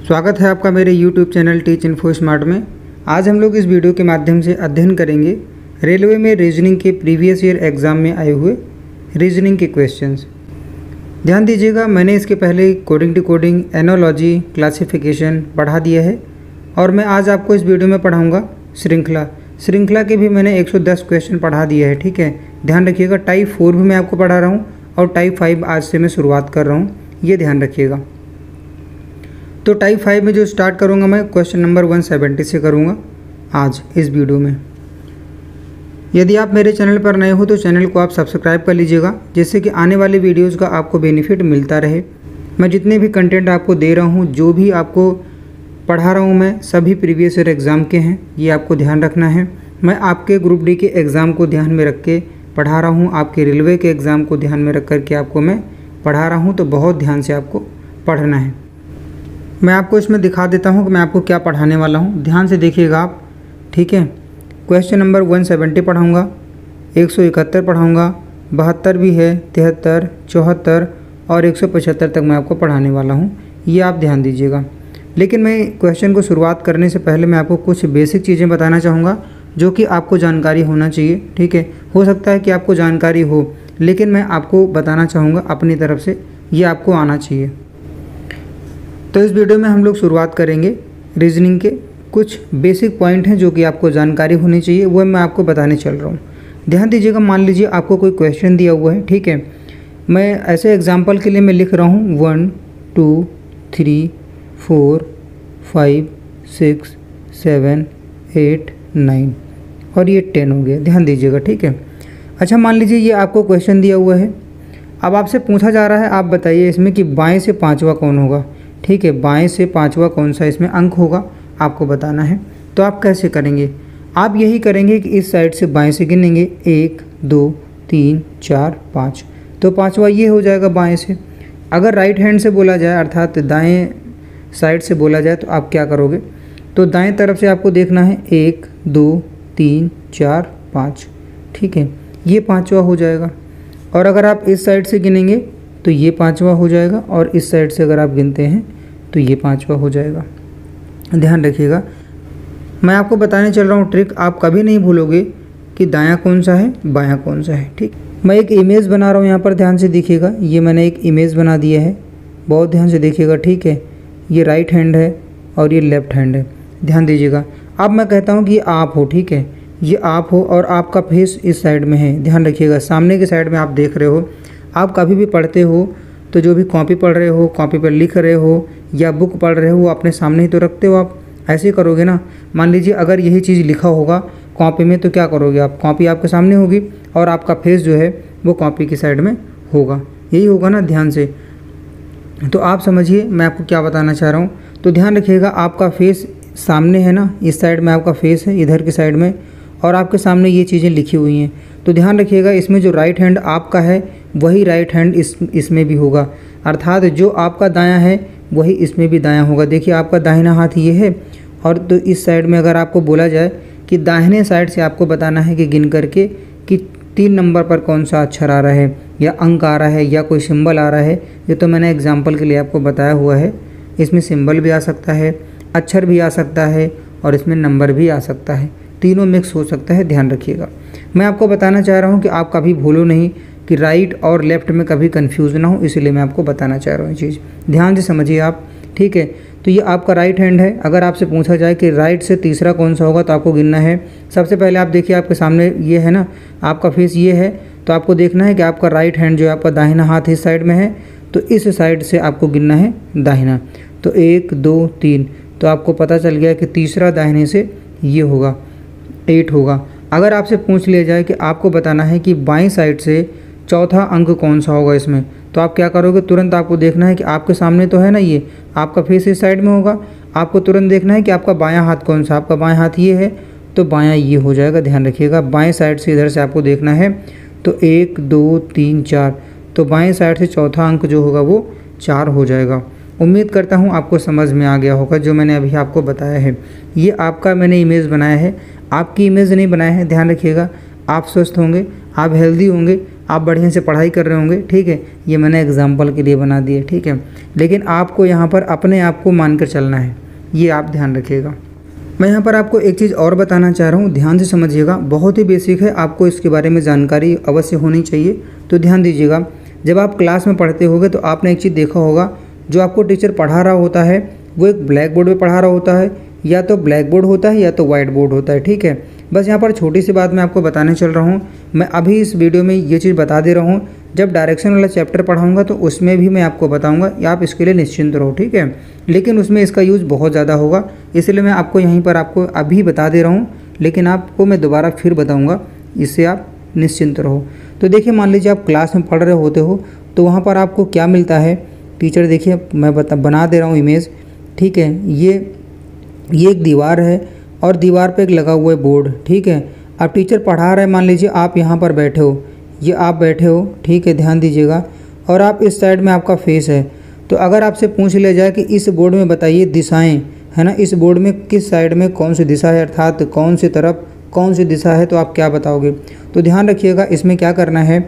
स्वागत है आपका मेरे YouTube channel teach info smart में। आज हम लोग इस वीडियो के माध्यम से अध्ययन करेंगे रेलवे में रीजनिंग के प्रीवियस ईयर एग्ज़ाम में आए हुए रीजनिंग के क्वेश्चंस। ध्यान दीजिएगा, मैंने इसके पहले कोडिंग डिकोडिंग, एनोलॉजी, क्लासिफिकेशन पढ़ा दिया है और मैं आज आपको इस वीडियो में पढ़ाऊँगा श्रृंखला के भी मैंने 110 क्वेश्चन पढ़ा दिया है। ठीक है, ध्यान रखिएगा। टाइप 4 भी मैं आपको पढ़ा रहा हूँ और टाइप 5 आज से मैं शुरुआत कर रहा हूँ, ये ध्यान रखिएगा। तो टाइप 5 में जो स्टार्ट करूँगा मैं क्वेश्चन नंबर 170 से करूँगा आज इस वीडियो में। यदि आप मेरे चैनल पर नए हो तो चैनल को आप सब्सक्राइब कर लीजिएगा, जिससे कि आने वाले वीडियोज़ का आपको बेनिफिट मिलता रहे। मैं जितने भी कंटेंट आपको दे रहा हूँ, जो भी आपको पढ़ा रहा हूँ मैं, सभी प्रीवियस ईयर एग्ज़ाम के हैं, ये आपको ध्यान रखना है। मैं आपके ग्रुप डी के एग्ज़ाम को ध्यान में रख के पढ़ा रहा हूँ, आपके रेलवे के एग्ज़ाम को ध्यान में रख कर के आपको मैं पढ़ा रहा हूँ, तो बहुत ध्यान से आपको पढ़ना है। मैं आपको इसमें दिखा देता हूँ कि मैं आपको क्या पढ़ाने वाला हूँ, ध्यान से देखिएगा आप। ठीक है, क्वेश्चन नंबर 170 पढ़ाऊँगा, 171 पढ़ाऊँगा, 72 भी है, 73, 74 और 175 तक मैं आपको पढ़ाने वाला हूँ, ये आप ध्यान दीजिएगा। लेकिन मैं क्वेश्चन को शुरुआत करने से पहले मैं आपको कुछ बेसिक चीज़ें बताना चाहूँगा जो कि आपको जानकारी होना चाहिए। ठीक है, हो सकता है कि आपको जानकारी हो, लेकिन मैं आपको बताना चाहूँगा अपनी तरफ से, ये आपको आना चाहिए। तो इस वीडियो में हम लोग शुरुआत करेंगे रीजनिंग के कुछ बेसिक पॉइंट हैं जो कि आपको जानकारी होनी चाहिए, वो मैं आपको बताने चल रहा हूँ। ध्यान दीजिएगा, मान लीजिए आपको कोई क्वेश्चन दिया हुआ है। ठीक है, मैं ऐसे एग्जांपल के लिए मैं लिख रहा हूँ 1 2 3 4 5 6 7 8 9 और ये 10 हो गया। ध्यान दीजिएगा, ठीक है। अच्छा, मान लीजिए ये आपको क्वेश्चन दिया हुआ है, अब आपसे पूछा जा रहा है, आप बताइए इसमें कि बाएं से पांचवा कौन होगा। ठीक है, बाएं से पांचवा कौन सा इसमें अंक होगा, आपको बताना है। तो आप कैसे करेंगे? आप यही करेंगे कि इस साइड से बाएं से गिनेंगे, 1 2 3 4 5, तो पांचवा ये हो जाएगा बाएं से। अगर राइट हैंड से बोला जाए, अर्थात दाएं साइड से बोला जाए, तो आप क्या करोगे? तो दाएं तरफ से आपको देखना है 1 2 3 4 5। ठीक है, ये पांचवा हो जाएगा। और अगर आप इस साइड से गिनेंगे तो ये पांचवा हो जाएगा, और इस साइड से अगर आप गिनते हैं तो ये पांचवा हो जाएगा। ध्यान रखिएगा, मैं आपको बताने चल रहा हूँ ट्रिक, आप कभी नहीं भूलोगे कि दायां कौन सा है, बायां कौन सा है। ठीक, मैं एक इमेज बना रहा हूँ यहाँ पर, ध्यान से देखिएगा। ये मैंने एक इमेज बना दिया है, बहुत ध्यान से देखिएगा। ठीक है, ये राइट हैंड है और ये लेफ्ट हैंड है, ध्यान दीजिएगा। अब मैं कहता हूँ कि ये आप हो। ठीक है, ये आप हो और आपका फेस इस साइड में है, ध्यान रखिएगा। सामने की साइड में आप देख रहे हो। आप कभी भी पढ़ते हो तो जो भी कॉपी पढ़ रहे हो, कॉपी पर लिख रहे हो या बुक पढ़ रहे हो, वो अपने सामने ही तो रखते हो। आप ऐसे करोगे ना। मान लीजिए अगर यही चीज़ लिखा होगा कॉपी में, तो क्या करोगे आप? कॉपी आपके सामने होगी और आपका फेस जो है वो कॉपी की साइड में होगा, यही होगा ना, ध्यान से। तो आप समझिए मैं आपको क्या बताना चाह रहा हूँ। तो ध्यान रखिएगा, आपका फेस सामने है ना, इस साइड में आपका फेस है, इधर की साइड में, और आपके सामने ये चीज़ें लिखी हुई हैं। तो ध्यान रखिएगा, इसमें जो राइट हैंड आपका है वही राइट हैंड इसमें भी होगा, अर्थात जो आपका दायां है वही इसमें भी दायां होगा। देखिए, आपका दाहिना हाथ ये है, और तो इस साइड में अगर आपको बोला जाए कि दाहिने साइड से आपको बताना है कि गिन करके कि 3 नंबर पर कौन सा अक्षर आ रहा है, या अंक आ रहा है, या कोई सिंबल आ रहा है। ये तो मैंने एग्जाम्पल के लिए आपको बताया हुआ है। इसमें सिंबल भी आ सकता है, अक्षर भी आ सकता है, और इसमें नंबर भी आ सकता है, तीनों मिक्स हो सकता है। ध्यान रखिएगा, मैं आपको बताना चाह रहा हूँ कि आप कभी भूलो नहीं कि राइट और लेफ़्ट में कभी कंफ्यूज ना हो, इसलिए मैं आपको बताना चाह रहा हूँ ये चीज़, ध्यान से समझिए आप। ठीक है, तो ये आपका राइट हैंड है। अगर आपसे पूछा जाए कि राइट से तीसरा कौन सा होगा, तो आपको गिनना है। सबसे पहले आप देखिए, आपके सामने ये है ना, आपका फेस ये है, तो आपको देखना है कि आपका राइट हैंड जो है, आपका दाहिना हाथ इस साइड में है, तो इस साइड से आपको गिनना है दाहिना। तो 1 2 3, तो आपको पता चल गया कि तीसरा दाहिने से ये होगा, 8 होगा। अगर आपसे पूछ लिया जाए कि आपको बताना है कि बाएं साइड से चौथा अंक कौन सा होगा इसमें, तो आप क्या करोगे? तुरंत आपको देखना है कि आपके सामने तो है ना, ये आपका फेस इस साइड में होगा, आपको तुरंत देखना है कि आपका बायां हाथ कौन सा। आपका बायां हाथ ये है, तो बायां ये हो जाएगा। ध्यान रखिएगा, बाएं साइड से इधर से आपको देखना है, तो 1 2 3 4, तो बाएं साइड से चौथा अंक जो होगा वो 4 हो जाएगा। उम्मीद करता हूँ आपको समझ में आ गया होगा जो मैंने अभी आपको बताया है। ये आपका मैंने इमेज बनाया है, आपकी इमेज नहीं बनाया है। ध्यान रखिएगा, आप स्वस्थ होंगे, आप हेल्दी होंगे, आप बढ़िया से पढ़ाई कर रहे होंगे, ठीक है। ये मैंने एग्जाम्पल के लिए बना दिए, ठीक है। लेकिन आपको यहाँ पर अपने आप को मानकर चलना है, ये आप ध्यान रखिएगा। मैं यहाँ पर आपको एक चीज़ और बताना चाह रहा हूँ, ध्यान से समझिएगा। बहुत ही बेसिक है, आपको इसके बारे में जानकारी अवश्य होनी चाहिए, तो ध्यान दीजिएगा। जब आप क्लास में पढ़ते होगे तो आपने एक चीज़ देखा होगा, जो आपको टीचर पढ़ा रहा होता है वो एक ब्लैक बोर्ड पे पढ़ा रहा होता है, या तो ब्लैक बोर्ड होता है या तो वाइट बोर्ड होता है, ठीक है। बस यहाँ पर छोटी सी बात मैं आपको बताने चल रहा हूँ। मैं अभी इस वीडियो में ये चीज़ बता दे रहा हूँ, जब डायरेक्शन वाला चैप्टर पढ़ाऊँगा तो उसमें भी मैं आपको बताऊँगा, या आप इसके लिए निश्चिंत रहो, ठीक है। लेकिन उसमें इसका यूज़ बहुत ज़्यादा होगा, इसलिए मैं आपको यहीं पर आपको अभी बता दे रहा हूँ, लेकिन आपको मैं दोबारा फिर बताऊँगा, इससे आप निश्चिंत रहो। तो देखिए, मान लीजिए आप क्लास में पढ़ रहे होते हो, तो वहाँ पर आपको क्या मिलता है। टीचर देखिए, मैं बना दे रहा हूँ इमेज, ठीक है। ये एक दीवार है और दीवार पे एक लगा हुआ है बोर्ड, ठीक है। अब टीचर पढ़ा रहा है, मान लीजिए आप यहाँ पर बैठे हो, ये आप बैठे हो, ठीक है, ध्यान दीजिएगा। और आप इस साइड में आपका फेस है, तो अगर आपसे पूछ लिया जाए कि इस बोर्ड में बताइए दिशाएं, है ना, इस बोर्ड में किस साइड में कौन सी दिशा है, अर्थात कौन सी तरफ कौन सी दिशा है, तो आप क्या बताओगे। तो ध्यान रखिएगा, इसमें क्या करना है,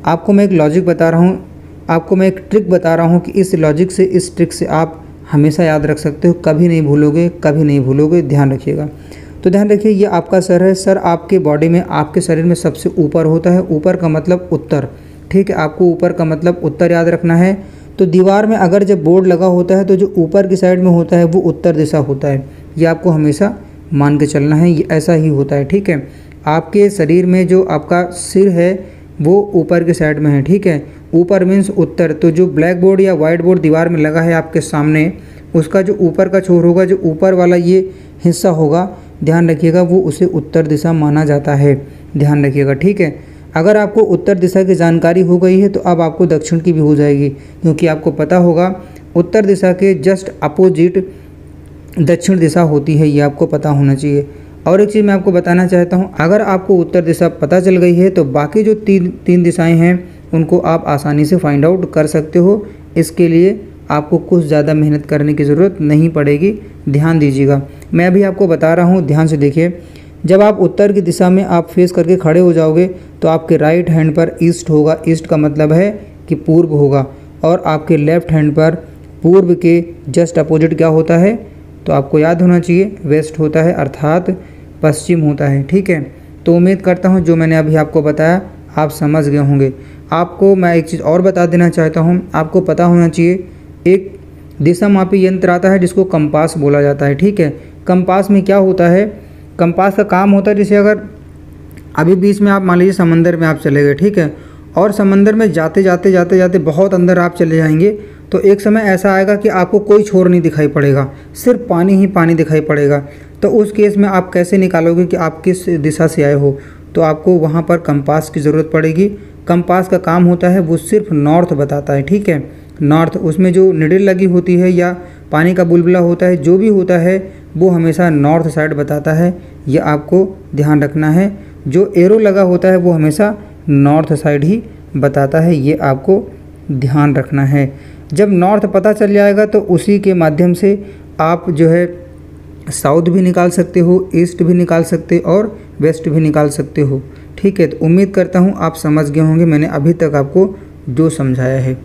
आपको मैं एक लॉजिक बता रहा हूँ, आपको मैं एक ट्रिक बता रहा हूँ कि इस लॉजिक से, इस ट्रिक से आप हमेशा याद रख सकते हो, कभी नहीं भूलोगे, कभी नहीं भूलोगे, ध्यान रखिएगा। तो ध्यान रखिए, ये आपका सर है। सर आपके बॉडी में, आपके शरीर में सबसे ऊपर होता है। ऊपर का मतलब उत्तर, ठीक है। आपको ऊपर का मतलब उत्तर याद रखना है। तो दीवार में अगर जब बोर्ड लगा होता है तो जो ऊपर की साइड में होता है वो उत्तर दिशा होता है। ये आपको हमेशा मान के चलना है, ये ऐसा ही होता है, ठीक है। आपके शरीर में जो आपका सिर है वो ऊपर के साइड में है, ठीक है। ऊपर मीन्स उत्तर। तो जो ब्लैक बोर्ड या वाइट बोर्ड दीवार में लगा है आपके सामने, उसका जो ऊपर का छोर होगा, जो ऊपर वाला ये हिस्सा होगा, ध्यान रखिएगा, वो उसे उत्तर दिशा माना जाता है, ध्यान रखिएगा, ठीक है। अगर आपको उत्तर दिशा की जानकारी हो गई है तो अब आपको दक्षिण की भी हो जाएगी, क्योंकि आपको पता होगा उत्तर दिशा के जस्ट अपोजिट दक्षिण दिशा होती है, ये आपको पता होना चाहिए। और एक चीज़ मैं आपको बताना चाहता हूँ, अगर आपको उत्तर दिशा पता चल गई है तो बाकी जो तीन दिशाएं हैं उनको आप आसानी से फाइंड आउट कर सकते हो। इसके लिए आपको कुछ ज़्यादा मेहनत करने की ज़रूरत नहीं पड़ेगी, ध्यान दीजिएगा। मैं अभी आपको बता रहा हूँ, ध्यान से देखिए। जब आप उत्तर की दिशा में आप फेस करके खड़े हो जाओगे तो आपके राइट हैंड पर ईस्ट होगा, ईस्ट का मतलब है कि पूर्व होगा, और आपके लेफ्ट हैंड पर पूर्व के जस्ट अपोजिट क्या होता है, तो आपको याद होना चाहिए, वेस्ट होता है, अर्थात पश्चिम होता है, ठीक है। तो उम्मीद करता हूँ जो मैंने अभी आपको बताया आप समझ गए होंगे। आपको मैं एक चीज़ और बता देना चाहता हूँ, आपको पता होना चाहिए एक दिशा मापी यंत्र आता है जिसको कंपास बोला जाता है, ठीक है। कंपास में क्या होता है, कंपास का काम होता है, जैसे अगर अभी बीच में आप मान लीजिए समंदर में आप चले गए, ठीक है, और समंदर में जाते जाते जाते जाते बहुत अंदर आप चले जाएंगे, तो एक समय ऐसा आएगा कि आपको कोई छोर नहीं दिखाई पड़ेगा, सिर्फ पानी ही पानी दिखाई पड़ेगा। तो उस केस में आप कैसे निकालोगे कि आप किस दिशा से आए हो, तो आपको वहाँ पर कंपास की ज़रूरत पड़ेगी। कंपास का काम होता है वो सिर्फ नॉर्थ बताता है, ठीक है, नॉर्थ। उसमें जो निडल लगी होती है या पानी का बुलबुला होता है, जो भी होता है वो हमेशा नॉर्थ साइड बताता है, यह आपको ध्यान रखना है। जो एरो लगा होता है वो हमेशा नॉर्थ साइड ही बताता है, ये आपको ध्यान रखना है। जब नॉर्थ पता चल जाएगा तो उसी के माध्यम से आप जो है साउथ भी निकाल सकते हो, ईस्ट भी निकाल सकते और वेस्ट भी निकाल सकते हो, ठीक है। तो उम्मीद करता हूँ आप समझ गए होंगे मैंने अभी तक आपको जो समझाया है।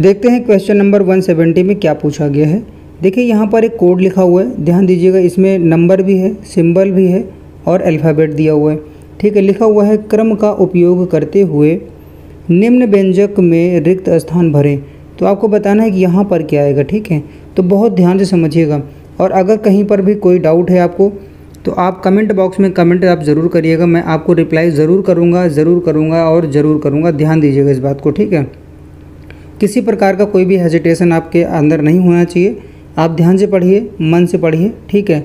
देखते हैं क्वेश्चन नंबर 170 में क्या पूछा गया है। देखिए, यहाँ पर एक कोड लिखा हुआ है, ध्यान दीजिएगा। इसमें नंबर भी है, सिंबल भी है और अल्फ़ाबेट दिया हुआ है, ठीक है। लिखा हुआ है क्रम का उपयोग करते हुए निम्न व्यंजक में रिक्त स्थान भरें। तो आपको बताना है कि यहाँ पर क्या आएगा, ठीक है। तो बहुत ध्यान से समझिएगा, और अगर कहीं पर भी कोई डाउट है आपको तो आप कमेंट बॉक्स में कमेंट आप ज़रूर करिएगा, मैं आपको रिप्लाई ज़रूर करूँगा और ज़रूर करूँगा, ध्यान दीजिएगा इस बात को, ठीक है। किसी प्रकार का कोई भी हेजिटेशन आपके अंदर नहीं होना चाहिए, आप ध्यान से पढ़िए, मन से पढ़िए, ठीक है।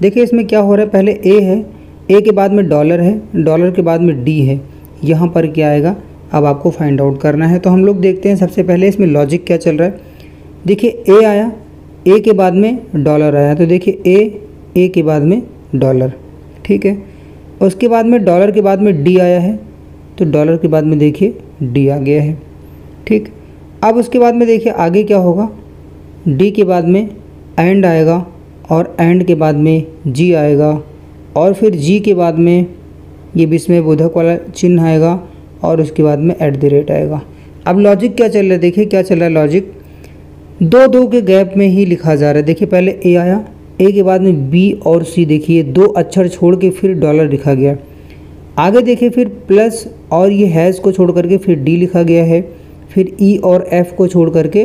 देखिए इसमें क्या हो रहा है, पहले ए है, ए के बाद में डॉलर है, डॉलर के बाद में डी है, यहाँ पर क्या आएगा अब आपको फाइंड आउट करना है। तो हम लोग देखते हैं सबसे पहले इसमें लॉजिक क्या चल रहा है। देखिए ए आया, ए के बाद में डॉलर आया, तो देखिए ए के बाद में डॉलर, ठीक है। उसके बाद में डॉलर के बाद में डी आया है, तो डॉलर के बाद में देखिए डी आ गया है, ठीक। अब उसके बाद में देखिए आगे क्या होगा, डी के बाद में एंड आएगा और एंड के बाद में जी आएगा, और फिर जी के बाद में ये विस्मय बोधक वाला चिन्ह आएगा, और उसके बाद में @ आएगा। अब लॉजिक क्या चल रहा है, देखिए क्या चल रहा है लॉजिक, दो के गैप में ही लिखा जा रहा है। देखिए पहले ए आया, ए के बाद में बी और सी, देखिए 2 अक्षर छोड़ के फिर डॉलर लिखा गया। आगे देखिए फिर प्लस और ये हैज़ को छोड़ करके फिर डी लिखा गया है, फिर ई और एफ को छोड़ करके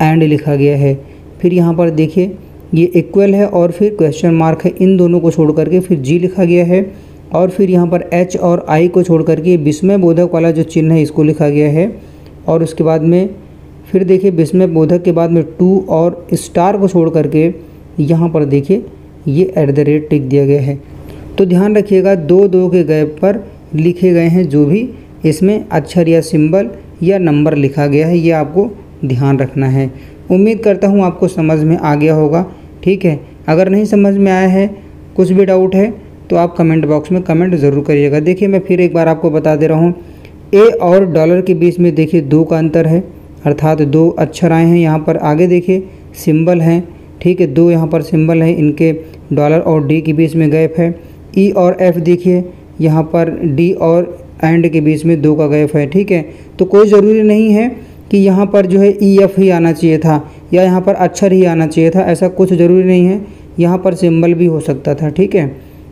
एंड लिखा गया है। फिर यहाँ पर देखिए ये इक्वल है और फिर क्वेश्चन मार्क है, इन दोनों को छोड़ करके फिर जी लिखा गया है। और फिर यहाँ पर एच और आई को छोड़ करके विस्मय बोधक वाला जो चिन्ह है इसको लिखा गया है। और उसके बाद में फिर देखिए विस्मय बोधक के बाद में 2 और स्टार को छोड़ करके यहाँ पर देखिए ये @ टिक दिया गया है। तो ध्यान रखिएगा 2 के गैप पर लिखे गए हैं जो भी इसमें अक्षर या सिंबल या नंबर लिखा गया है, ये आपको ध्यान रखना है। उम्मीद करता हूँ आपको समझ में आ गया होगा। ठीक है, अगर नहीं समझ में आया है, कुछ भी डाउट है तो आप कमेंट बॉक्स में कमेंट ज़रूर करिएगा। देखिए मैं फिर एक बार आपको बता दे रहा हूँ, ए और डॉलर के बीच में देखिए 2 का अंतर है, अर्थात 2 अक्षर आए हैं यहाँ पर। आगे देखिए सिंबल हैं, ठीक है, 2 यहाँ पर सिंबल है, इनके डॉलर और डी के बीच में गैप है। ई और एफ देखिए यहाँ पर डी और एंड के बीच में 2 का गैप है। ठीक है, तो कोई ज़रूरी नहीं है कि यहाँ पर जो है ई एफ ही आना चाहिए था या यहाँ पर अक्षर ही आना चाहिए था, ऐसा कुछ ज़रूरी नहीं है। यहाँ पर सिंबल भी हो सकता था। ठीक है,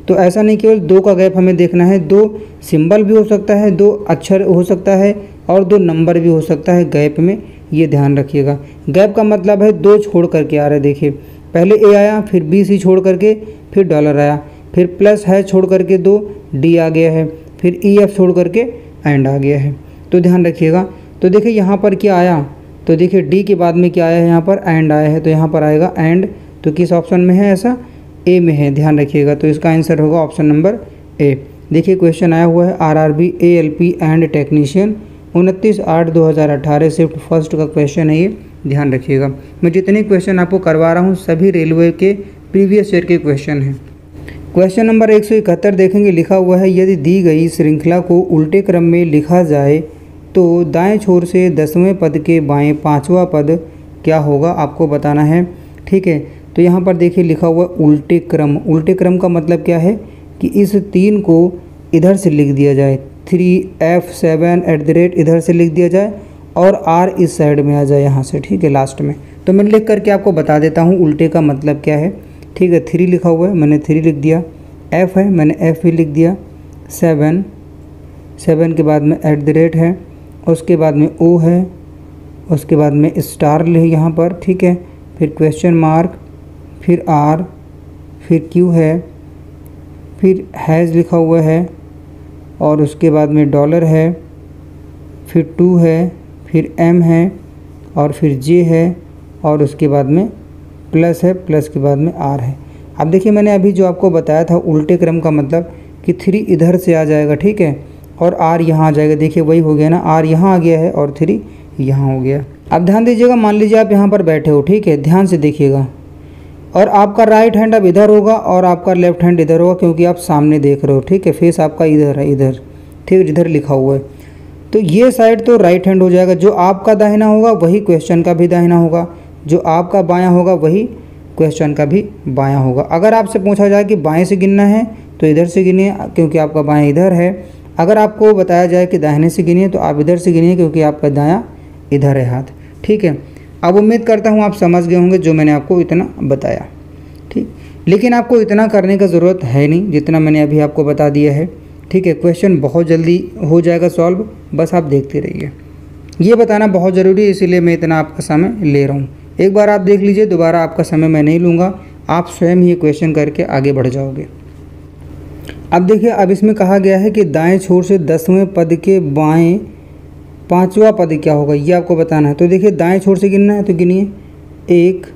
तो ऐसा नहीं केवल 2 का गैप हमें देखना है, 2 सिंबल भी हो सकता है, 2 अक्षर हो सकता है और 2 नंबर भी हो सकता है गैप में, ये ध्यान रखिएगा। गैप का मतलब है 2 छोड़ करके आ रहा है। देखिए पहले ए आया, फिर बी सी छोड़ करके फिर डॉलर आया, फिर प्लस है छोड़ करके 2 डी आ गया है, फिर ई एफ छोड़ करके एंड आ गया है। तो ध्यान रखिएगा। तो देखिए यहाँ पर क्या आया, तो देखिए डी के बाद में क्या आया है, यहाँ पर एंड आया है, तो यहाँ पर आएगा एंड। तो किस ऑप्शन में है, ऐसा ए में है, ध्यान रखिएगा। तो इसका आंसर होगा ऑप्शन नंबर ए। देखिए क्वेश्चन आया हुआ है RRB ALP and technician 29/8/2018 shift first का क्वेश्चन है ये, ध्यान रखिएगा। मैं जितने क्वेश्चन आपको करवा रहा हूँ सभी रेलवे के प्रीवियस ईयर के क्वेश्चन हैं। क्वेश्चन नंबर 171 देखेंगे, लिखा हुआ है यदि दी गई श्रृंखला को उल्टे क्रम में लिखा जाए तो दाएं छोर से 10वें पद के बाएं 5वां पद क्या होगा, आपको बताना है। ठीक है, तो यहाँ पर देखिए लिखा हुआ उल्टे क्रम। उल्टे क्रम का मतलब क्या है कि इस 3 को इधर से लिख दिया जाए, 3F7 इधर से लिख दिया जाए और R इस साइड में आ जाए यहाँ से। ठीक है, लास्ट में। तो मैं लिख करके आपको बता देता हूँ उल्टे का मतलब क्या है। ठीक है, 3 लिखा हुआ है, मैंने 3 लिख दिया, F है, मैंने F भी लिख दिया, 7 के बाद में @ है, उसके बाद में O है, उसके बाद में स्टार ले यहाँ पर। ठीक है, फिर क्वेश्चन मार्क, फिर R, फिर Q है, फिर हैज़ लिखा हुआ है और उसके बाद में डॉलर है, फिर 2 है, फिर M है और फिर J है और उसके बाद में प्लस है, प्लस के बाद में R है। अब देखिए मैंने अभी जो आपको बताया था उल्टे क्रम का मतलब कि 3 इधर से आ जाएगा, ठीक है, और R यहाँ आ जाएगा। देखिए वही हो गया ना, R यहाँ आ गया है और 3 यहाँ हो गया। अब ध्यान दीजिएगा, मान लीजिए आप यहाँ पर बैठे हो, ठीक है, ध्यान से देखिएगा, और आपका राइट हैंड अब इधर होगा और आपका लेफ्ट हैंड इधर होगा क्योंकि आप सामने देख रहे हो। ठीक है, फेस आपका इधर है, इधर, ठीक है, जिधर लिखा हुआ है। तो ये साइड तो राइट हैंड हो जाएगा, जो आपका दाहिना होगा वही क्वेश्चन का भी दाहिना होगा, जो आपका बायां होगा वही क्वेश्चन का भी बायां होगा। अगर आपसे पूछा जाए कि बाएं से गिनना है तो इधर से गिनिए क्योंकि आपका बायां इधर है। अगर आपको बताया जाए कि दाहिने से गिनिए तो आप इधर से गिनिए क्योंकि आपका दायां इधर है हाथ। ठीक है, अब उम्मीद करता हूँ आप समझ गए होंगे जो मैंने आपको इतना बताया। ठीक, लेकिन आपको इतना करने का ज़रूरत है नहीं जितना मैंने अभी आपको बता दिया है। ठीक है, क्वेश्चन बहुत जल्दी हो जाएगा सॉल्व, बस आप देखते रहिए। ये बताना बहुत ज़रूरी है, इसीलिए मैं इतना आपका समय ले रहा हूँ। एक बार आप देख लीजिए, दोबारा आपका समय मैं नहीं लूँगा, आप स्वयं ही क्वेश्चन करके आगे बढ़ जाओगे। अब देखिए, अब इसमें कहा गया है कि दाएं छोर से 10वें पद के बाएं 5वां पद क्या होगा, ये आपको बताना है। तो देखिए दाएं छोर से गिनना है तो गिनिए 1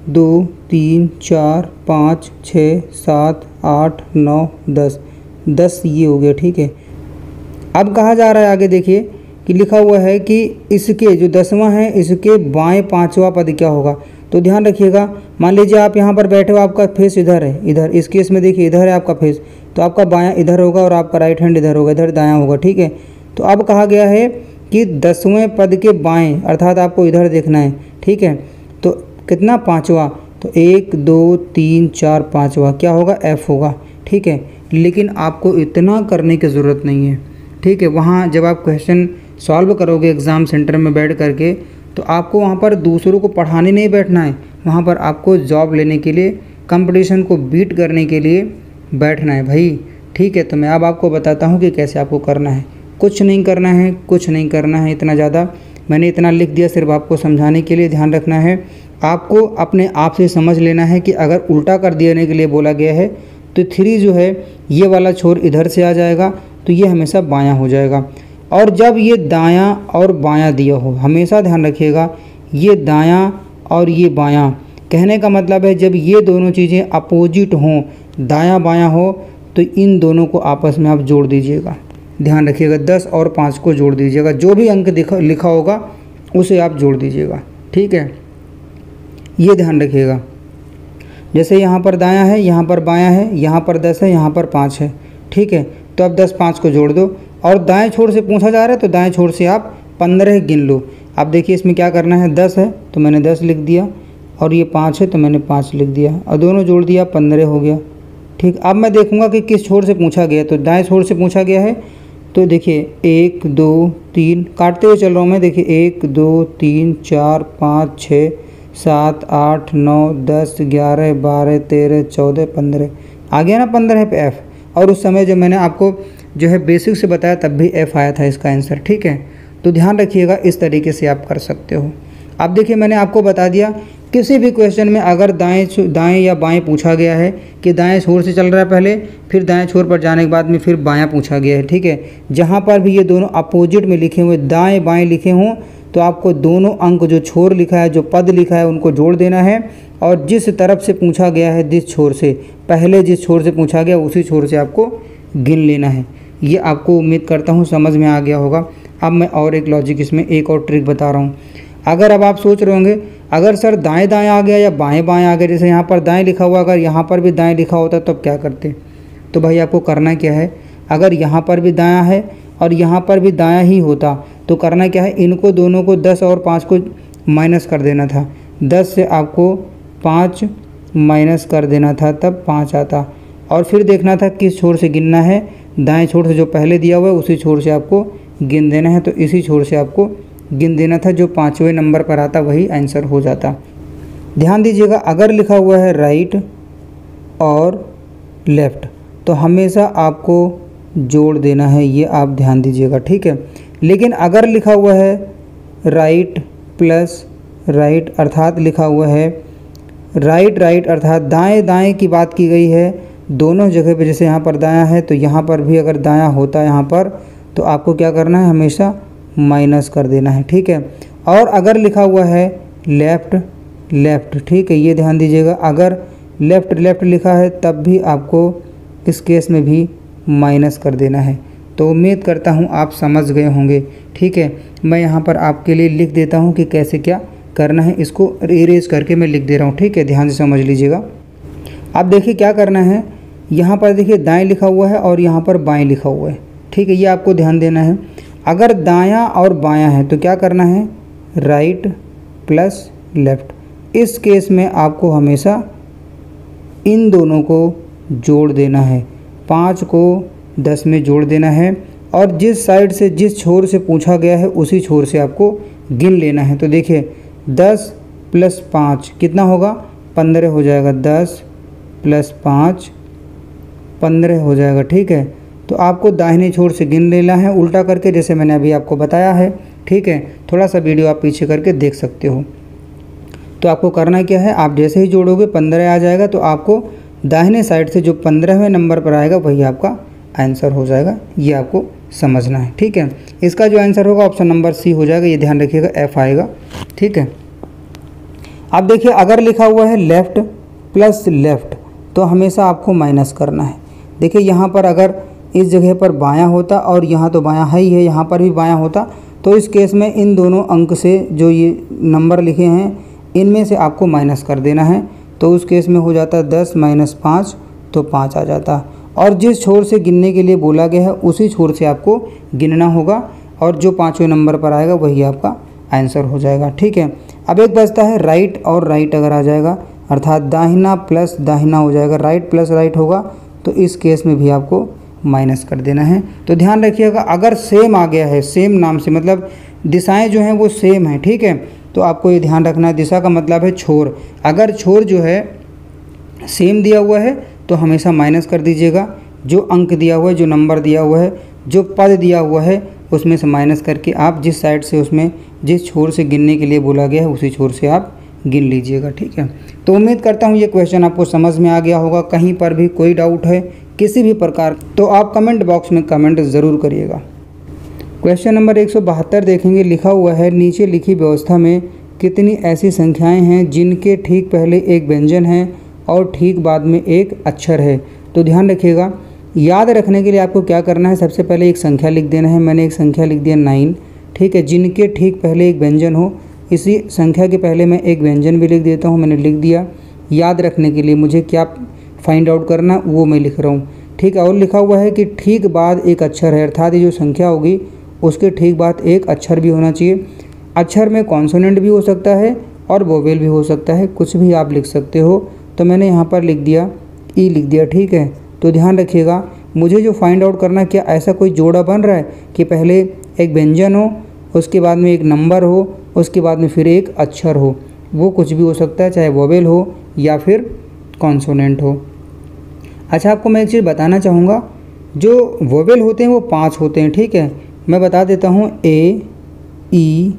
2 3 4 5 6 7 8 9 10, 10 ये हो गया। ठीक है, अब कहा जा रहा है आगे देखिए कि लिखा हुआ है कि इसके जो 10वां है इसके बाएं 5वां पद क्या होगा। तो ध्यान रखिएगा, मान लीजिए आप यहाँ पर बैठे हो, आपका फेस इधर है, इधर इस केस में देखिए इधर है आपका फेस, तो आपका बायां इधर होगा और आपका राइट हैंड इधर होगा, इधर दायां होगा। ठीक है, तो अब कहा गया है कि 10वें पद के बाएं, अर्थात आपको इधर देखना है। ठीक है, तो कितना 5वां, तो 1 2 3 4 5वां क्या होगा, F होगा। ठीक है, लेकिन आपको इतना करने की ज़रूरत नहीं है, ठीक है। वहाँ जब आप क्वेश्चन सॉल्व करोगे एग्ज़ाम सेंटर में बैठ करके, तो आपको वहाँ पर दूसरों को पढ़ाने नहीं बैठना है, वहाँ पर आपको जॉब लेने के लिए, कंपटीशन को बीट करने के लिए बैठना है भाई, ठीक है। तो मैं अब आपको बताता हूँ कि कैसे आपको करना है। कुछ नहीं करना है, कुछ नहीं करना है, इतना ज़्यादा मैंने इतना लिख दिया सिर्फ आपको समझाने के लिए। ध्यान रखना है, आपको अपने आप से समझ लेना है कि अगर उल्टा कर देने के लिए बोला गया है तो 3 जो है ये वाला छोर इधर से आ जाएगा, तो ये हमेशा बायां हो जाएगा। और जब ये दायां और बायां दिया हो, हमेशा ध्यान रखिएगा, ये दायां और ये बायां, कहने का मतलब है जब ये दोनों चीज़ें अपोजिट हों, दायां बायां हो, तो इन दोनों को आपस में आप जोड़ दीजिएगा। ध्यान रखिएगा, 10 और 5 को जोड़ दीजिएगा, जो भी अंक लिखा होगा उसे आप जोड़ दीजिएगा, ठीक है। ये ध्यान रखिएगा, जैसे यहाँ पर दायां है, यहाँ पर बायां है, यहाँ पर 10 है, यहाँ पर 5 है, ठीक है। तो अब 10 5 को जोड़ दो, और दाएं छोर से पूछा जा रहा है तो दाएं छोर से आप 15 गिन लो। अब देखिए इसमें क्या करना है, 10 है तो मैंने 10 लिख दिया, और ये 5 है तो मैंने 5 लिख दिया, और दोनों जोड़ दिया, 15 हो गया, ठीक। अब मैं देखूंगा कि किस छोर से पूछा गया, तो दाएं छोर से पूछा गया है, तो देखिए 1 2 3 काटते हुए चल रहा हूँ मैं, देखिए 1 2 3 4 5 6 7 8 9 10 11 12 13 14 15 आ गया ना, 15 पे F। और उस समय जब मैंने आपको जो है बेसिक से बताया तब भी F आया था इसका आंसर, ठीक है। तो ध्यान रखिएगा, इस तरीके से आप कर सकते हो। अब देखिए मैंने आपको बता दिया, किसी भी क्वेश्चन में अगर दाएं या बाएं पूछा गया है कि दाएं छोर से चल रहा है पहले, फिर दाएं छोर पर जाने के बाद में फिर बायां पूछा गया है, ठीक है। जहां पर भी ये दोनों अपोजिट में लिखे हुए दाएं बाएं लिखे हों, तो आपको दोनों अंक जो छोर लिखा है, जो पद लिखा है, उनको जोड़ देना है, और जिस तरफ से पूछा गया है, जिस छोर से पहले जिस छोर से पूछा गया उसी छोर से आपको गिन लेना है। ये आपको उम्मीद करता हूँ समझ में आ गया होगा। अब मैं और एक लॉजिक इसमें एक और ट्रिक बता रहा हूँ। अगर अब आप सोच रहे होंगे अगर सर दाएं दाएं आ गया या बाएं बाएं आ गया, जैसे यहाँ पर दाएं लिखा हुआ, अगर यहाँ पर भी दाएं लिखा होता तो अब क्या करते। तो भाई आपको करना क्या है, अगर यहाँ पर भी दायां है और यहाँ पर भी दायां ही होता तो करना क्या है, इनको दोनों को 10 और 5 को माइनस कर देना था। 10 से आपको 5 माइनस कर देना था, तब 5 आता, और फिर देखना था किस छोर से गिनना है, दाएं छोर से जो पहले दिया हुआ है उसी छोर से आपको गिन देना है। तो इसी छोर से आपको गिन देना था, जो 5वें नंबर पर आता वही आंसर हो जाता। ध्यान दीजिएगा, अगर लिखा हुआ है राइट और लेफ़्ट तो हमेशा आपको जोड़ देना है, ये आप ध्यान दीजिएगा, ठीक है। लेकिन अगर लिखा हुआ है राइट प्लस राइट, अर्थात लिखा हुआ है राइट राइट, अर्थात दाएं दाएं की बात की गई है दोनों जगह पे, जैसे यहाँ पर दायां है तो यहाँ पर भी अगर दायां होता है यहाँ पर, तो आपको क्या करना है, हमेशा माइनस कर देना है, ठीक है। और अगर लिखा हुआ है लेफ़्ट लेफ़्ट, ठीक है, ये ध्यान दीजिएगा, अगर लेफ़्ट लेफ़्ट लिखा है तब भी आपको इस केस में भी माइनस कर देना है। तो उम्मीद करता हूँ आप समझ गए होंगे, ठीक है। मैं यहाँ पर आपके लिए लिख देता हूँ कि कैसे क्या करना है, इसको इरेज करके मैं लिख दे रहा हूँ, ठीक है, ध्यान से समझ लीजिएगा। अब देखिए क्या करना है, यहाँ पर देखिए दाएं लिखा हुआ है और यहाँ पर बाएं लिखा हुआ है, ठीक है, ये आपको ध्यान देना है। अगर दायां और बायां है तो क्या करना है, राइट प्लस लेफ़्ट। इस केस में आपको हमेशा इन दोनों को जोड़ देना है, 5 को 10 में जोड़ देना है, और जिस साइड से जिस छोर से पूछा गया है उसी छोर से आपको गिन लेना है। तो देखिए 10 प्लस 5 कितना होगा, 15 हो जाएगा, 10 प्लस 5 15 हो जाएगा, ठीक है। तो आपको दाहिने छोर से गिन लेना है उल्टा करके, जैसे मैंने अभी आपको बताया है, ठीक है। थोड़ा सा वीडियो आप पीछे करके देख सकते हो। तो आपको करना क्या है, आप जैसे ही जोड़ोगे 15 आ जाएगा, तो आपको दाहिने साइड से जो 15वें नंबर पर आएगा वही आपका आंसर हो जाएगा, ये आपको समझना है, ठीक है। इसका जो आंसर होगा ऑप्शन नंबर सी हो जाएगा, ये ध्यान रखिएगा, F आएगा, ठीक है। अब देखिए अगर लिखा हुआ है लेफ़्ट प्लस लेफ़्ट तो हमेशा आपको माइनस करना है। देखिए यहाँ पर अगर इस जगह पर बायां होता और यहाँ तो बायां है ही है, यहाँ पर भी बायां होता, तो इस केस में इन दोनों अंक से जो ये नंबर लिखे हैं इनमें से आपको माइनस कर देना है। तो उस केस में हो जाता 10 माइनस 5 तो 5 आ जाता, और जिस छोर से गिनने के लिए बोला गया है उसी छोर से आपको गिनना होगा, और जो 5वें नंबर पर आएगा वही आपका आंसर हो जाएगा, ठीक है। अब एक बचता है राइट और राइट, अगर आ जाएगा अर्थात दाहिना प्लस दाहिना हो जाएगा, राइट प्लस राइट होगा, तो इस केस में भी आपको माइनस कर देना है। तो ध्यान रखिएगा, अगर सेम आ गया है, सेम नाम से मतलब दिशाएं जो हैं वो सेम हैं, ठीक है, तो आपको ये ध्यान रखना है। दिशा का मतलब है छोर, अगर छोर जो है सेम दिया हुआ है तो हमेशा माइनस कर दीजिएगा। जो अंक दिया हुआ है, जो नंबर दिया हुआ है, जो पद दिया हुआ है उसमें से माइनस करके आप जिस साइड से उसमें जिस छोर से गिनने के लिए बोला गया है उसी छोर से आप गिन लीजिएगा, ठीक है। तो उम्मीद करता हूँ ये क्वेश्चन आपको समझ में आ गया होगा। कहीं पर भी कोई डाउट है किसी भी प्रकार तो आप कमेंट बॉक्स में कमेंट ज़रूर करिएगा। क्वेश्चन नंबर 172 देखेंगे। लिखा हुआ है, नीचे लिखी व्यवस्था में कितनी ऐसी संख्याएं हैं जिनके ठीक पहले एक व्यंजन है और ठीक बाद में एक अक्षर है। तो ध्यान रखिएगा, याद रखने के लिए आपको क्या करना है, सबसे पहले एक संख्या लिख देना है। मैंने एक संख्या लिख दिया 9, ठीक है, जिनके ठीक पहले एक व्यंजन हो। इसी संख्या के पहले मैं एक व्यंजन भी लिख देता हूँ, मैंने लिख दिया। याद रखने के लिए मुझे क्या फाइंड आउट करना वो मैं लिख रहा हूँ, ठीक है। और लिखा हुआ है कि ठीक बाद एक अक्षर है, अर्थात ये जो संख्या होगी उसके ठीक बाद एक अक्षर भी होना चाहिए। अक्षर में कॉन्सोनेंट भी हो सकता है और वोवेल भी हो सकता है, कुछ भी आप लिख सकते हो। तो मैंने यहाँ पर लिख दिया ई लिख दिया, ठीक है। तो ध्यान रखिएगा, मुझे जो फाइंड आउट करना, क्या ऐसा कोई जोड़ा बन रहा है कि पहले एक व्यंजन हो, उसके बाद में एक नंबर हो, उसके बाद में फिर एक अक्षर हो। वो कुछ भी हो सकता है, चाहे वोवेल हो या फिर कॉन्सोनेंट हो। अच्छा, आपको मैं एक चीज़ बताना चाहूँगा, जो वोवेल होते हैं वो 5 होते हैं, ठीक है। मैं बता देता हूँ, ए, ई,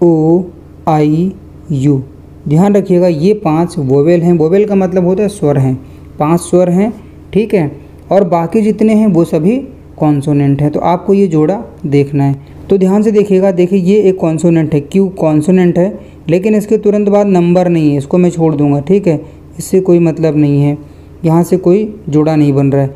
ओ, आई, यू। ध्यान रखिएगा, ये 5 वोवेल हैं। वोवेल का मतलब होता है स्वर हैं, 5 स्वर हैं, ठीक है। और बाकी जितने हैं वो सभी कॉन्सोनेंट हैं। तो आपको ये जोड़ा देखना है। तो ध्यान से देखिएगा, देखिए ये एक कॉन्सोनेंट है, क्यू कॉन्सोनेंट है, लेकिन इसके तुरंत बाद नंबर नहीं है, इसको मैं छोड़ दूंगा, ठीक है। इससे कोई मतलब नहीं है, यहाँ से कोई जोड़ा नहीं बन रहा है।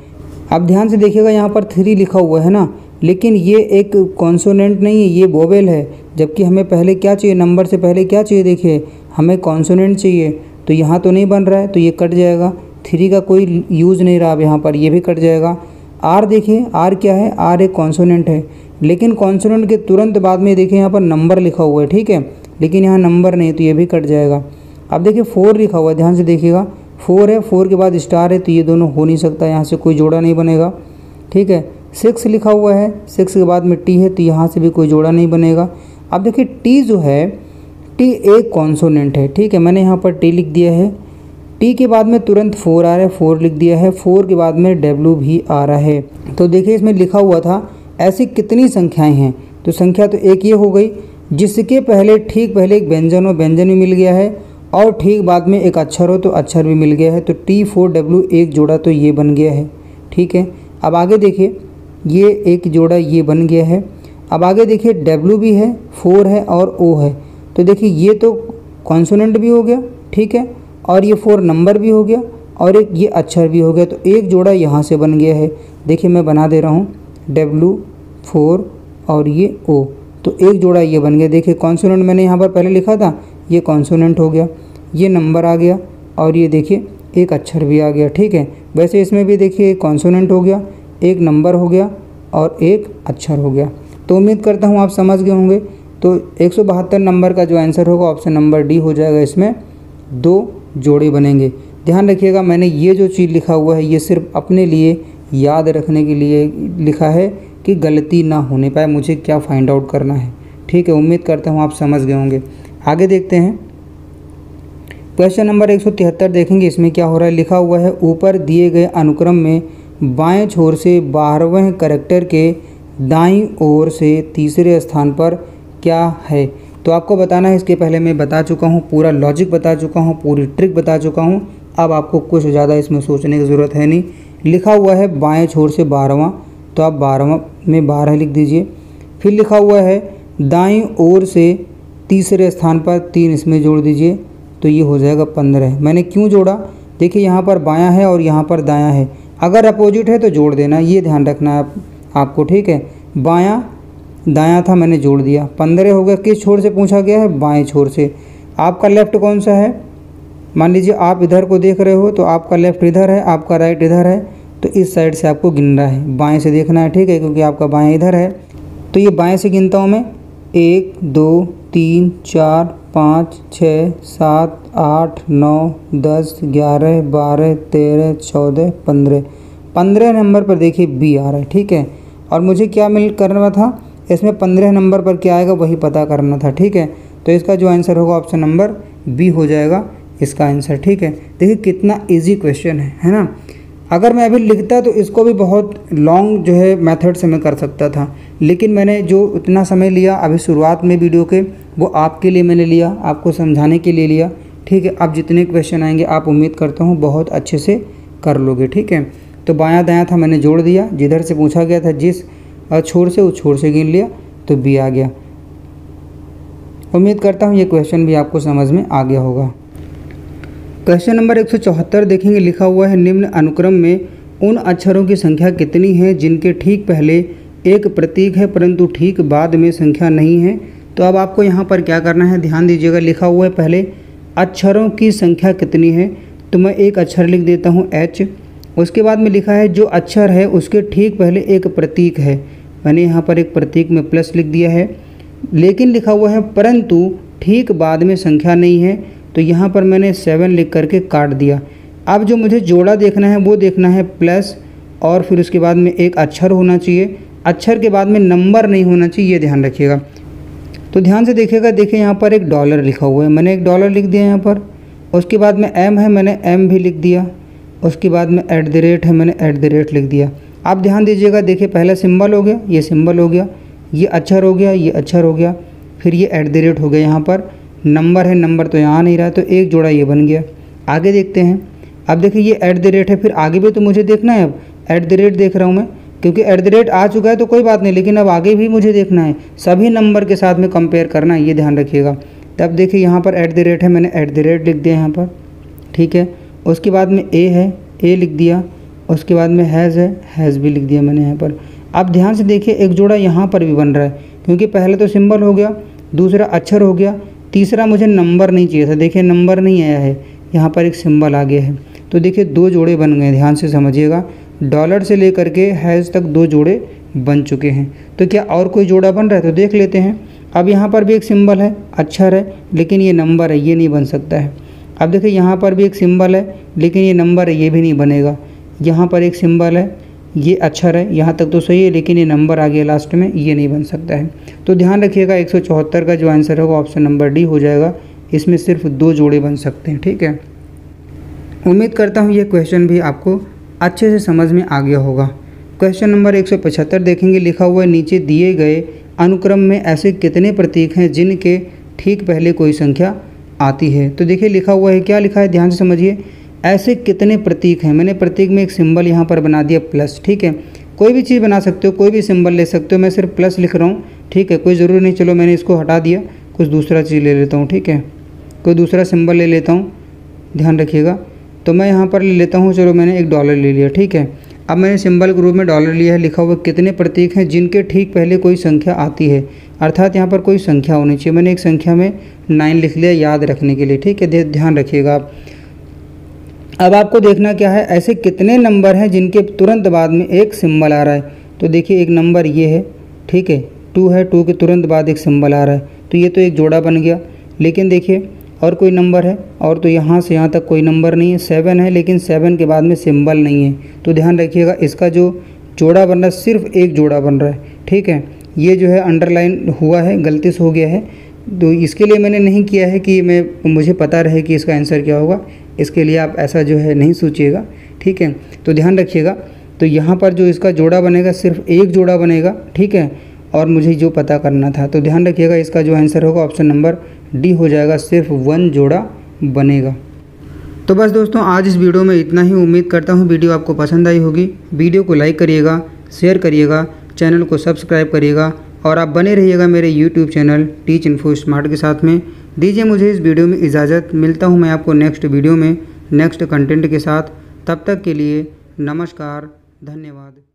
अब ध्यान से देखिएगा, यहाँ पर 3 लिखा हुआ है ना, लेकिन ये एक कॉन्सोनेंट नहीं है, ये वोवेल है। जबकि हमें पहले क्या चाहिए, नंबर से पहले क्या चाहिए, देखिए हमें कॉन्सोनेंट चाहिए। तो यहाँ तो नहीं बन रहा है, तो ये कट जाएगा। 3 का कोई यूज़ नहीं रहा अब यहाँ पर, ये भी कट जाएगा। आर देखिए, आर क्या है, आर एक कॉन्सोनेंट है, लेकिन कॉन्सोनेंट के तुरंत बाद में देखिए यहाँ पर नंबर लिखा हुआ है, ठीक है, लेकिन यहाँ नंबर नहीं, तो ये भी कट जाएगा। अब देखिए 4 लिखा हुआ है, ध्यान से देखिएगा, 4 है, 4 के बाद स्टार है, तो ये दोनों हो नहीं सकता, यहाँ से कोई जोड़ा नहीं बनेगा, ठीक है। 6 लिखा हुआ है, 6 के बाद में टी है, तो यहाँ से भी कोई जोड़ा नहीं बनेगा। अब देखिए टी जो है, टी एक कॉन्सोनेंट है, ठीक है, मैंने यहाँ पर टी लिख दिया है। टी के बाद में तुरंत 4 आ रहा है, 4 लिख दिया है। 4 के बाद में डब्ल्यू भी आ रहा है। तो देखिए इसमें लिखा हुआ था ऐसी कितनी संख्याएं हैं, तो संख्या तो एक ये हो गई, जिसके पहले ठीक पहले एक व्यंजन हो, व्यंजन भी मिल गया है, और ठीक बाद में एक अक्षर हो तो अक्षर भी मिल गया है। तो T4W एक जोड़ा तो ये बन गया है, ठीक है। अब आगे देखिए, ये एक जोड़ा ये बन गया है। अब आगे देखिए W भी है, 4 है और O है। तो देखिए ये तो कॉन्सोनेंट भी हो गया, ठीक है, और ये 4 नंबर भी हो गया, और एक ये अक्षर भी हो गया। तो एक जोड़ा यहाँ से बन गया है। देखिए मैं बना दे रहा हूँ, W4 और ये O, तो एक जोड़ा ये बन गया। देखिए कॉन्सोनेंट मैंने यहाँ पर पहले लिखा था, ये कॉन्सोनेंट हो गया, ये नंबर आ गया, और ये देखिए एक अक्षर भी आ गया, ठीक है। वैसे इसमें भी देखिए एक कॉन्सोनेंट हो गया, एक नंबर हो गया और एक अक्षर हो गया। तो उम्मीद करता हूँ आप समझ गए होंगे। तो 172 नंबर का जो आंसर होगा ऑप्शन नंबर डी हो जाएगा। इसमें 2 जोड़े बनेंगे। ध्यान रखिएगा, मैंने ये जो चीज़ लिखा हुआ है ये सिर्फ अपने लिए याद रखने के लिए लिखा है कि गलती ना होने पाए, मुझे क्या फाइंड आउट करना है, ठीक है। उम्मीद करता हूँ आप समझ गए होंगे। आगे देखते हैं क्वेश्चन नंबर 173 देखेंगे। इसमें क्या हो रहा है, लिखा हुआ है ऊपर दिए गए अनुक्रम में बाएं छोर से 12वें कैरेक्टर के दाईं ओर से तीसरे स्थान पर क्या है। तो आपको बताना है, इसके पहले मैं बता चुका हूँ, पूरा लॉजिक बता चुका हूँ, पूरी ट्रिक बता चुका हूँ। अब आपको कुछ ज़्यादा इसमें सोचने की ज़रूरत है नहीं। लिखा हुआ है बाएं छोर से 12वां, तो आप 12वां में 12 लिख दीजिए। फिर लिखा हुआ है दाईं ओर से तीसरे स्थान पर 3 इसमें जोड़ दीजिए, तो ये हो जाएगा 15। मैंने क्यों जोड़ा, देखिए यहाँ पर बायां है और यहाँ पर दायां है, अगर अपोजिट है तो जोड़ देना, ये ध्यान रखना है आपको, ठीक है। बायां दायां था, मैंने जोड़ दिया, 15 हो गया। किस छोर से पूछा गया है, बाएं छोर से। आपका लेफ्ट कौन सा है, मान लीजिए आप इधर को देख रहे हो, तो आपका लेफ्ट इधर है, आपका राइट इधर है, तो इस साइड से आपको गिनना है, बाएं से देखना है, ठीक है, क्योंकि आपका बाएं इधर है। तो ये बाएं से गिनता हूँ मैं, 1 2 3 4 5 6 7 8 9 10 11 12 13 14 15। 15 नंबर पर देखिए बी आ रहा है, ठीक है। और मुझे क्या करना था, इसमें 15 नंबर पर क्या आएगा वही पता करना था, ठीक है। तो इसका जो आंसर होगा ऑप्शन नंबर बी हो जाएगा इसका आंसर, ठीक है। देखिए कितना इजी क्वेश्चन है ना। अगर मैं अभी लिखता तो इसको भी बहुत लॉन्ग जो है मेथड से मैं कर सकता था, लेकिन मैंने जो उतना समय लिया अभी शुरुआत में वीडियो के, वो आपके लिए मैंने लिया, आपको समझाने के लिए लिया, ठीक है। अब जितने क्वेश्चन आएंगे आप उम्मीद करता हूँ बहुत अच्छे से कर लोगे, ठीक है। तो बायां दायां था मैंने जोड़ दिया, जिधर से पूछा गया था जिस छोर से उस छोर से गिन लिया तो बी आ गया। उम्मीद करता हूँ ये क्वेश्चन भी आपको समझ में आ गया होगा। क्वेश्चन नंबर 174 देखेंगे, लिखा हुआ है निम्न अनुक्रम में उन अक्षरों की संख्या कितनी है जिनके ठीक पहले एक प्रतीक है परंतु ठीक बाद में संख्या नहीं है। तो अब आपको यहाँ पर क्या करना है, ध्यान दीजिएगा। लिखा हुआ है पहले अक्षरों की संख्या कितनी है, तो मैं एक अक्षर लिख देता हूँ एच। उसके बाद में लिखा है जो अक्षर है उसके ठीक पहले एक प्रतीक है, मैंने यहाँ पर एक प्रतीक में प्लस लिख दिया है। लेकिन लिखा हुआ है परंतु ठीक बाद में संख्या नहीं है, तो यहाँ पर मैंने 7 लिख करके काट दिया। अब जो मुझे जोड़ा देखना है वो देखना है प्लस, और फिर उसके बाद में एक अक्षर होना चाहिए, अक्षर के बाद में नंबर नहीं होना चाहिए, ये ध्यान रखिएगा। तो ध्यान से देखिएगा, देखिए यहाँ पर एक डॉलर लिखा हुआ है, मैंने एक डॉलर लिख दिया यहाँ पर। उसके बाद में एम है, मैंने एम भी लिख दिया। उसके बाद में @ है, मैंने @ लिख दिया। आप ध्यान दीजिएगा, देखिए पहला सिंबल हो गया, ये सिंबल हो गया, ये अक्षर हो गया, ये अक्षर हो गया, फिर ये @ हो गया। यहाँ पर नंबर है, नंबर तो यहाँ नहीं रहा, तो एक जोड़ा ये बन गया। आगे देखते हैं। अब देखिए ये @ है, फिर आगे भी तो मुझे देखना है। अब @ देख रहा हूँ मैं, क्योंकि @ आ चुका है तो कोई बात नहीं, लेकिन अब आगे भी मुझे देखना है, सभी नंबर के साथ में कंपेयर करना है, ये ध्यान रखिएगा। तब देखिए यहाँ पर @ है, मैंने @ लिख दिया यहाँ पर, ठीक है। उसके बाद में ए है, ए लिख दिया। उसके बाद में हैज़ है, हैज़ भी लिख दिया मैंने यहाँ पर। अब ध्यान से देखिए एक जोड़ा यहाँ पर भी बन रहा है, क्योंकि पहले तो सिंबल हो गया, दूसरा अक्षर हो गया, तीसरा मुझे नंबर नहीं चाहिए था, देखिए नंबर नहीं आया है, यहाँ पर एक सिंबल आ गया है। तो देखिए 2 जोड़े बन गए, ध्यान से समझिएगा। डॉलर से लेकर के हैज़ तक 2 जोड़े बन चुके हैं। तो क्या और कोई जोड़ा बन रहा है, तो देख लेते हैं। अब यहाँ पर भी एक सिंबल है, अक्षर है, लेकिन ये नंबर है, ये नहीं बन सकता है। अब देखिए यहाँ पर भी एक सिंबल है, लेकिन ये नंबर है, ये भी नहीं बनेगा। यहाँ पर एक सिंबल है, ये अक्षर है, यहाँ तक तो सही है, लेकिन ये नंबर आ गया लास्ट में, ये नहीं बन सकता है। तो ध्यान रखिएगा 174 का जो आंसर होगा ऑप्शन नंबर डी हो जाएगा। इसमें सिर्फ 2 जोड़े बन सकते हैं, ठीक है। उम्मीद करता हूँ ये क्वेश्चन भी आपको अच्छे से समझ में आ गया होगा। क्वेश्चन नंबर 175 देखेंगे, लिखा हुआ है नीचे दिए गए अनुक्रम में ऐसे कितने प्रतीक हैं जिनके ठीक पहले कोई संख्या आती है। तो देखिए लिखा हुआ है, क्या लिखा है ध्यान से समझिए। ऐसे कितने प्रतीक हैं, मैंने प्रतीक में एक सिंबल यहाँ पर बना दिया प्लस, ठीक है। कोई भी चीज़ बना सकते हो, कोई भी सिंबल ले सकते हो, मैं सिर्फ प्लस लिख रहा हूँ, ठीक है। कोई ज़रूरी नहीं, चलो मैंने इसको हटा दिया, कुछ दूसरा चीज़ ले लेता हूँ, ठीक है। कोई दूसरा सिंबल ले लेता हूँ, ध्यान रखिएगा। तो मैं यहाँ पर ले लेता हूँ, चलो मैंने एक डॉलर ले लिया, ठीक है। अब मैंने सिंबल के रूप में डॉलर लिया है। लिखा हुआ कितने प्रतीक हैं जिनके ठीक पहले कोई संख्या आती है, अर्थात यहाँ पर कोई संख्या होनी चाहिए। मैंने एक संख्या में 9 लिख लिया याद रखने के लिए, ठीक है। ध्यान रखिएगा आप। अब आपको देखना क्या है, ऐसे कितने नंबर हैं जिनके तुरंत बाद में एक सिंबल आ रहा है। तो देखिए एक नंबर ये है, ठीक है, 2 है, 2 के तुरंत बाद एक सिंबल आ रहा है, तो ये तो एक जोड़ा बन गया। लेकिन देखिए और कोई नंबर है, और तो यहाँ से यहाँ तक कोई नंबर नहीं है। 7 है, लेकिन 7 के बाद में सिंबल नहीं है। तो ध्यान रखिएगा इसका जो जोड़ा बन रहा है सिर्फ एक जोड़ा बन रहा है, ठीक है। ये जो है अंडरलाइन हुआ है, गलती से हो गया है, तो इसके लिए मैंने नहीं किया है कि मुझे पता रहे कि इसका आंसर क्या होगा। इसके लिए आप ऐसा जो है नहीं सोचिएगा, ठीक है। तो ध्यान रखिएगा। तो यहाँ पर जो इसका जोड़ा बनेगा सिर्फ एक जोड़ा बनेगा, ठीक है। और मुझे जो पता करना था, तो ध्यान रखिएगा इसका जो आंसर होगा ऑप्शन नंबर डी हो जाएगा, सिर्फ 1 जोड़ा बनेगा। तो बस दोस्तों आज इस वीडियो में इतना ही। उम्मीद करता हूँ वीडियो आपको पसंद आई होगी। वीडियो को लाइक करिएगा, शेयर करिएगा, चैनल को सब्सक्राइब करिएगा, और आप बने रहिएगा मेरे YouTube channel teach info smart के साथ में। दीजिए मुझे इस वीडियो में इजाज़त। मिलता हूँ मैं आपको नेक्स्ट वीडियो में नेक्स्ट कंटेंट के साथ। तब तक के लिए नमस्कार, धन्यवाद।